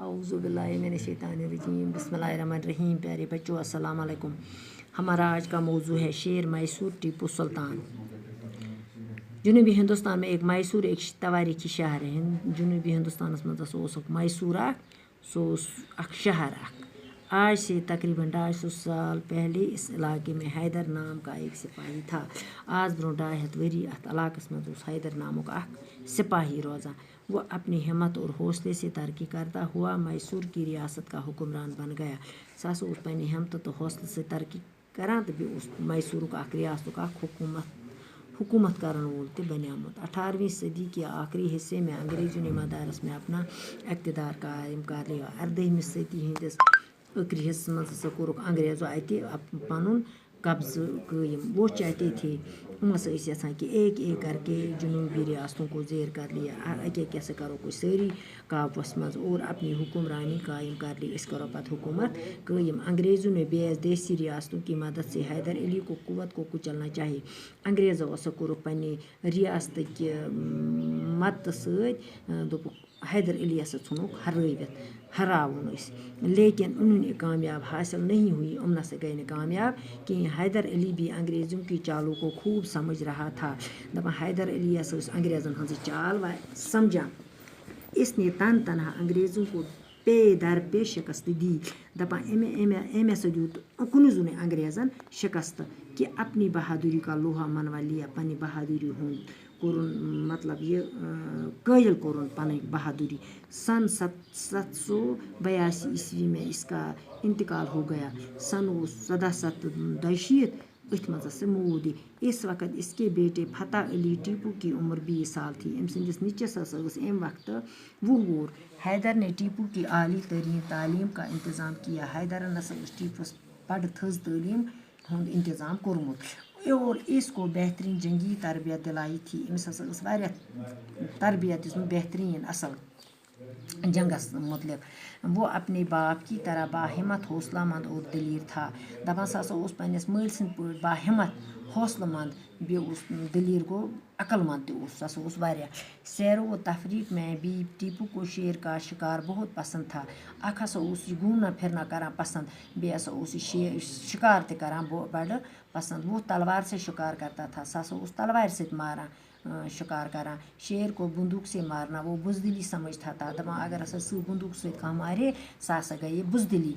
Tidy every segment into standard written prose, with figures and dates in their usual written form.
اعوذ باللہ من الشیطان الرجیم بسم اللہ الرحمن الرحیم. پیارے بچوں السلام علیکم. ہمارا آج کا موضوع ہے شیر میسور ٹیپو سلطان. جنوبی ہندوستان میں میسور ایک تواریخی شہر ہے. جنوبی ہندوستان مز میسور سو شہر آج سے تقریباً 250 سال پہلے اس علاقے میں حیدر نام کا ایک سپاہی تھا. آج برو 250 ؤری ات علاقس مز حیدر نامک سپاہی روزان. وہ اپنی ہمت اور حوصلے سے ترقی کرتا ہوا میسور کی ریاست کا حکمران بن گیا. سہ پنہ ہمت تو حوصلے سے ترقی کران تو میسور ریاست حکومت کرن وول تہ بنیومت. 18ویں صدی کے آخری حصے میں انگریزوں نے مدارس میں اپنا اقتدار قائم کر لیا. 18ویں صدی ہندس ٲخری مز کورک انگریزو اتہ پنن قبضہ قائم. وہ چاہتے تھے یژھان کہ ایک ایک کر کے جنوبی ریاستوں کو زیر کر لیا. اکے کیسے کرو کوئی ساری قابوس مز اور اپنی حکمرانی قائم کر لی. اس کرو پتہ حکومت قائم. انگریزوں نے بیس دیسی ریاستوں کی مدد سے حیدر علی کو قوت کو کچلنا چاہیے. انگریزو کورک پنہ ریاست کہ مدد ست حیدر علی ژھنوک ہراون لیکن انہیں کامیاب حاصل نہیں ہوئی. نہ گئی نہ کامیاب کہ حیدر علی بھی انگریزوں کی چالوں کو خوب سمجھ رہا تھا. حیدر علی انگریزن ہز چال سمجھان. اس نے تنہا انگریزوں کو پے در پہ شکست دی. امے دیت کنوں زونے انگریزن شکست کہ اپنی بہادری کا لوہا منوا لیا. پنہ بہادری ہند مطلب یہ قائل کورن پن بہادری. سن 782 عیسوی میں اس کا انتقال ہو گیا. سن 1762 اتھ مز مود. اس وقت اس کے بیٹے فتح علی ٹیپو کی عمر 20 سال تھی. ام سندس نیچس ام وقت 20 وُہر. حیدر نے ٹیپو کی اعلی ترین تعلیم کا انتظام کیا. حیدرن ٹیپوس بڑ تھز تعلیم ہند انتظام کورمت اور اس کو بہترین جنگی تربیت دلائی تھی. امس تربیت دس بہترین اصل جنگس متعلق. وہ اپنے باپ کی طرح باہمت حوصلہ مند اور دلیر تھا. سا پنس مل سند پٲٹھۍ باہمت حوصلہ مند بیٚیہِ دلیر گو عقل مند تہ سا سیر و تفریح میں بھی ٹیپو کو شیر کا شکار بہت پسند تھا. اکھ یہ گھومنا پھرنا کران پسند بیٚیہِ شکار تہ کران بڑ پسند. وہ تلوار سے شکار کرتا تھا. سا تلوار ست ماران شکار کران. شیر کو بندوق سے مارنا وہ بزدلی سمجھتا تھا. اگر سہ بندوق ست کانٛہہ مارے سا گئی بزدلی.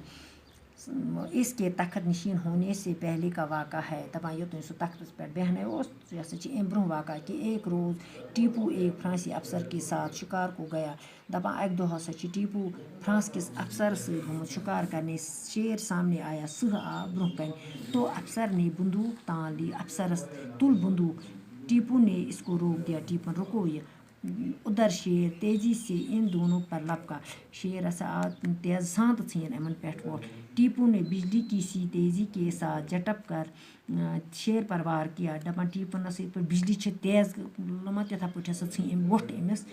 اس کے تخت نشین ہونے سے پہلے کا واقعہ ہے. یوتن سہ تختس پہ بیہنے یہ ام برہ واقعہ کہ ایک روز ٹیپو ایک فرانسی افسر کے ساتھ شکار کو گیا. اک دہ ٹیپو فرانس کس افسر ست شکار کرنے. شیر سامنے آیا. سہ آو برہ کن تو افسر نے بندوق تان لی. افسرس تل بندوق. ٹیپو نے اس کو روک دیا. ٹیپو رکو یہ. ادھر شیر تیزی سے ان دونوں پر لپکا. شیر آ تیز سانت ژھین امن پہ ووٹ. ٹیپو نے بجلی کی سی تیزی کے ساتھ جھٹپ کر شیر پر وار کیا. ٹیپن بجلی تیز لمت یتھا پہ ژھین ووٹ امس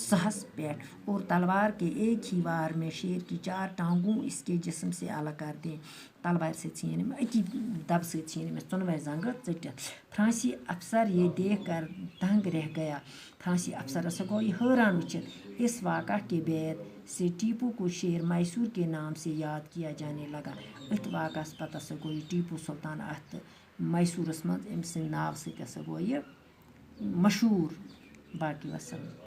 سہس پہ اور تلوار کے ایک ہی وار میں شیر کی 4 ٹانگوں اس کے جسم سے الگ کر دیں. تلوار سے ژھین اکی دب ژھین امس 14 زنگہ ژٹتھ. فرانسی افسر یہ دیکھ کر دنگ رہ گیا. فرانسی افسر گو یہ حیران وچھت. اس واقعہ کے بعد سے ٹیپو کو شیر میسور کے نام سے یاد کیا جانے لگا. ات واقعہ پتہ گو یہ ٹیپو سلطان ات میسورس مز ام سند ناو ست گو یہ مشہور. باقی وسلام.